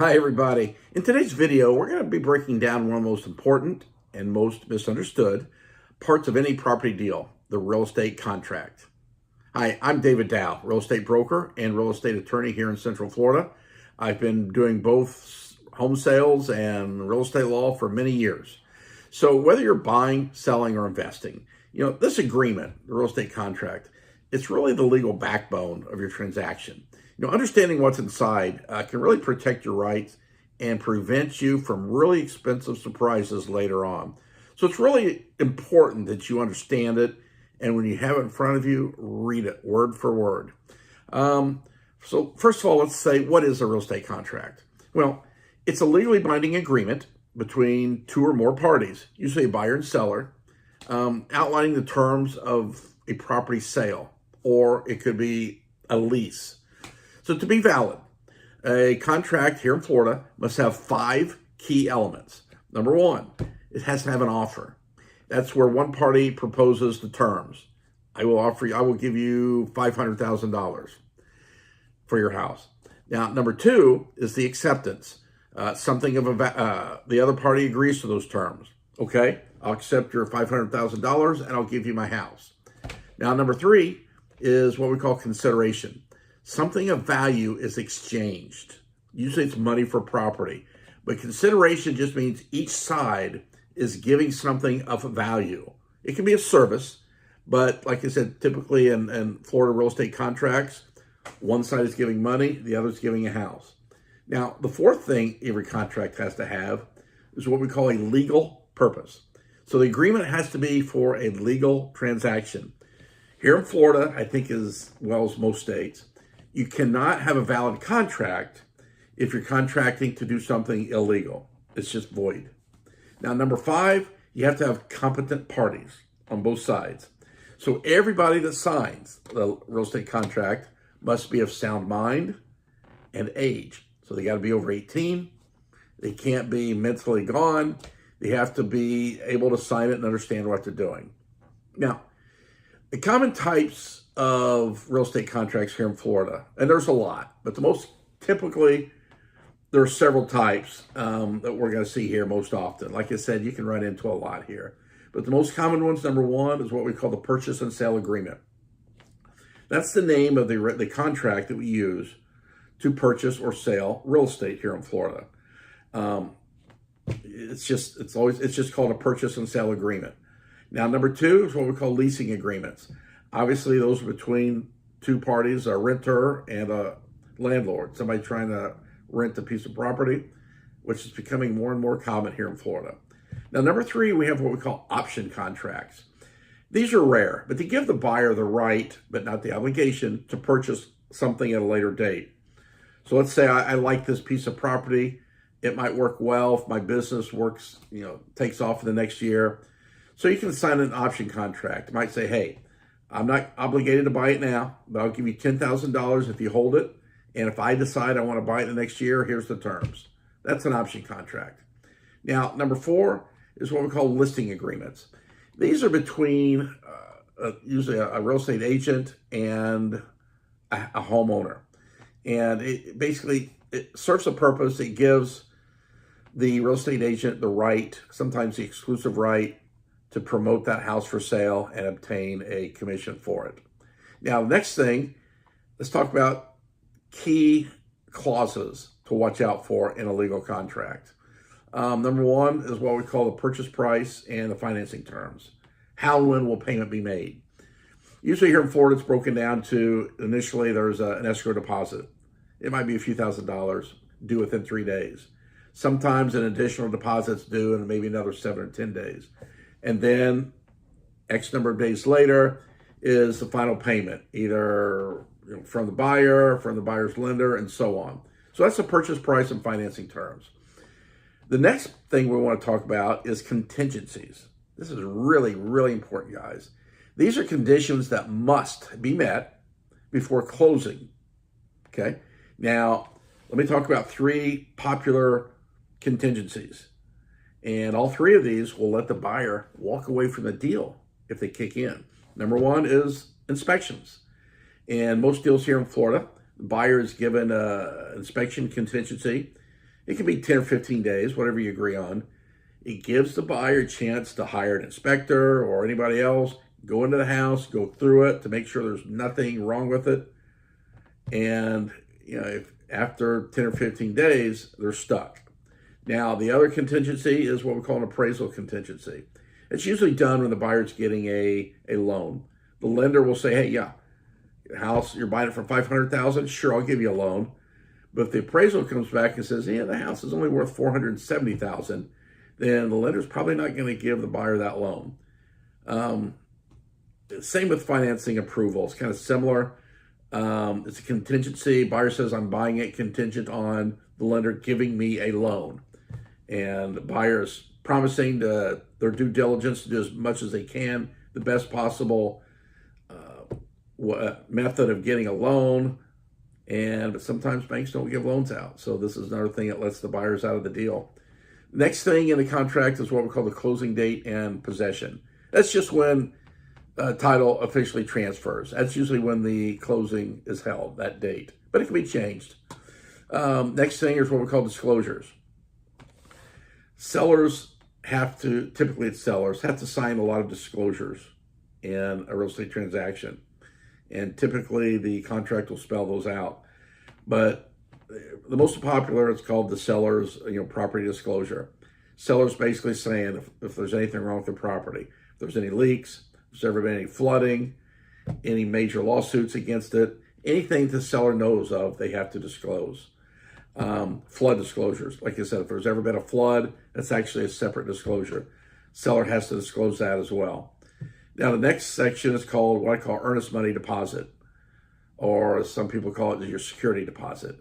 Hi everybody. In today's video, we're going to be breaking down one of the most important and most misunderstood parts of any property deal, the real estate contract. Hi, I'm David Dow, real estate broker and real estate attorney here in Central Florida. I've been doing both home sales and real estate law for many years. So whether you're buying, selling, or investing, this agreement, the real estate contract, it's really the legal backbone of your transaction. Understanding what's inside can really protect your rights and prevent you from really expensive surprises later on. So it's really important that you understand it, and when you have it in front of you, read it word for word. So first of all, let's say, what is a real estate contract? Well, it's a legally binding agreement between two or more parties, usually a buyer and seller, outlining the terms of a property sale, or it could be a lease. So to be valid, a contract here in Florida must have 5 key elements. Number one, it has to have an offer. That's where one party proposes the terms. I will give you $500,000 for your house. Now, number two is the acceptance. The other party agrees to those terms. Okay, I'll accept your $500,000 and I'll give you my house. Now, number three is what we call consideration. Something of value is exchanged. Usually it's money for property, but consideration just means each side is giving something of value. It can be a service, but like I said, typically in Florida real estate contracts, one side is giving money, the other is giving a house. Now, the fourth thing every contract has to have is what we call a legal purpose. So the agreement has to be for a legal transaction. Here in Florida, I think as well as most states, you cannot have a valid contract if you're contracting to do something illegal. It's just void. Now, number 5, you have to have competent parties on both sides. So everybody that signs the real estate contract must be of sound mind and age. So they got to be over 18. They can't be mentally gone. They have to be able to sign it and understand what they're doing. Now, the common types of real estate contracts here in Florida, and there's a lot, but the most typically, there are several types that we're going to see here most often. Like I said, you can run into a lot here. But the most common ones, number one, is what we call the purchase and sale agreement. That's the name of the contract that we use to purchase or sell real estate here in Florida. It's just called a purchase and sale agreement. Now, number 2 is what we call leasing agreements. Obviously, those are between two parties, a renter and a landlord, somebody trying to rent a piece of property, which is becoming more and more common here in Florida. Now, number 3, we have what we call option contracts. These are rare, but they give the buyer the right, but not the obligation, to purchase something at a later date. So let's say I like this piece of property. It might work well if my business works, takes off in the next year. So you can sign an option contract. It might say, hey, I'm not obligated to buy it now, but I'll give you $10,000 if you hold it. And if I decide I want to buy it the next year, here's the terms. That's an option contract. Now, number 4 is what we call listing agreements. These are between usually a real estate agent and a homeowner. And it serves a purpose. It gives the real estate agent the right, sometimes the exclusive right, to promote that house for sale and obtain a commission for it. Now, next thing, let's talk about key clauses to watch out for in a legal contract. Number 1 is what we call the purchase price and the financing terms. How and when will payment be made? Usually here in Florida, it's broken down to, initially there's an escrow deposit. It might be a few $1,000s due within 3 days. Sometimes an additional deposit's due in maybe another 7 or 10 days. And then X number of days later is the final payment, either from the buyer, from the buyer's lender, and so on. So that's the purchase price and financing terms. The next thing we want to talk about is contingencies. This is really, really important, guys. These are conditions that must be met before closing. Okay? Now, let me talk about 3 popular contingencies. And all 3 of these will let the buyer walk away from the deal if they kick in. Number 1 is inspections. And most deals here in Florida, the buyer is given an inspection contingency. It can be 10 or 15 days, whatever you agree on. It gives the buyer a chance to hire an inspector or anybody else, go into the house, go through it to make sure there's nothing wrong with it. And, if after 10 or 15 days, they're stuck. Now, the other contingency is what we call an appraisal contingency. It's usually done when the buyer's getting a loan. The lender will say, hey, yeah, house, you're buying it for $500,000. Sure, I'll give you a loan. But if the appraisal comes back and says, yeah, the house is only worth $470,000, then the lender's probably not going to give the buyer that loan. Same with financing approval. It's kind of similar. It's a contingency. Buyer says, I'm buying it contingent on the lender giving me a loan. And the buyer is promising their due diligence to do as much as they can, the best possible method of getting a loan. But sometimes banks don't give loans out. So this is another thing that lets the buyers out of the deal. Next thing in the contract is what we call the closing date and possession. That's just when title officially transfers. That's usually when the closing is held, that date. But it can be changed. Next thing is what we call disclosures. Typically sellers have to sign a lot of disclosures in a real estate transaction. And typically the contract will spell those out. But the most popular, it's called the seller's property disclosure. Seller's basically saying if there's anything wrong with the property, if there's any leaks, if there's ever been any flooding, any major lawsuits against it, anything the seller knows of, they have to disclose. Flood disclosures. Like I said, if there's ever been a flood, that's actually a separate disclosure. Seller has to disclose that as well. Now, the next section is called what I call earnest money deposit, or some people call it your security deposit.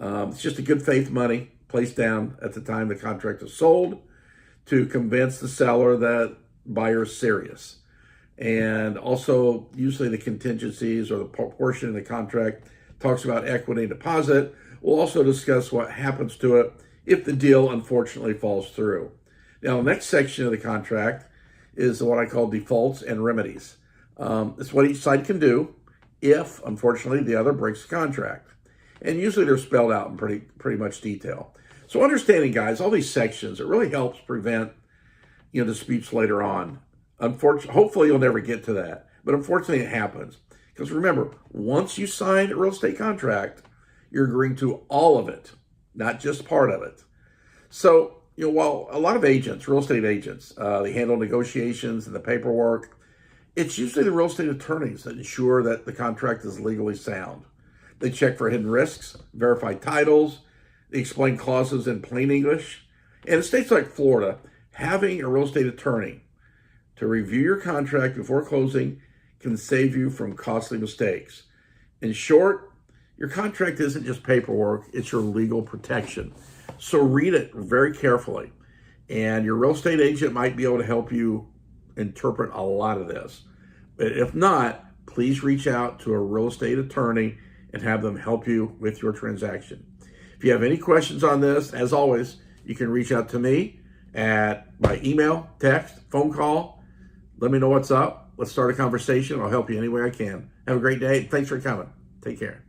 It's just a good faith money placed down at the time the contract is sold to convince the seller that buyer is serious. And also, usually the contingencies or the portion of the contract talks about equity and deposit. We'll also discuss what happens to it if the deal unfortunately falls through. Now, the next section of the contract is what I call defaults and remedies. It's what each side can do if, unfortunately, the other breaks the contract. And usually they're spelled out in pretty much detail. So understanding, guys, all these sections, it really helps prevent disputes later on. Hopefully you'll never get to that. But unfortunately it happens. Because remember, once you sign a real estate contract, you're agreeing to all of it, not just part of it. So, while a lot of agents, real estate agents, they handle negotiations and the paperwork, it's usually the real estate attorneys that ensure that the contract is legally sound. They check for hidden risks, verify titles, they explain clauses in plain English. And in states like Florida, having a real estate attorney to review your contract before closing can save you from costly mistakes. In short, your contract isn't just paperwork, it's your legal protection. So read it very carefully. And your real estate agent might be able to help you interpret a lot of this. But if not, please reach out to a real estate attorney and have them help you with your transaction. If you have any questions on this, as always, you can reach out to me by email, text, phone call. Let me know what's up. Let's start a conversation. I'll help you any way I can. Have a great day. Thanks for coming. Take care.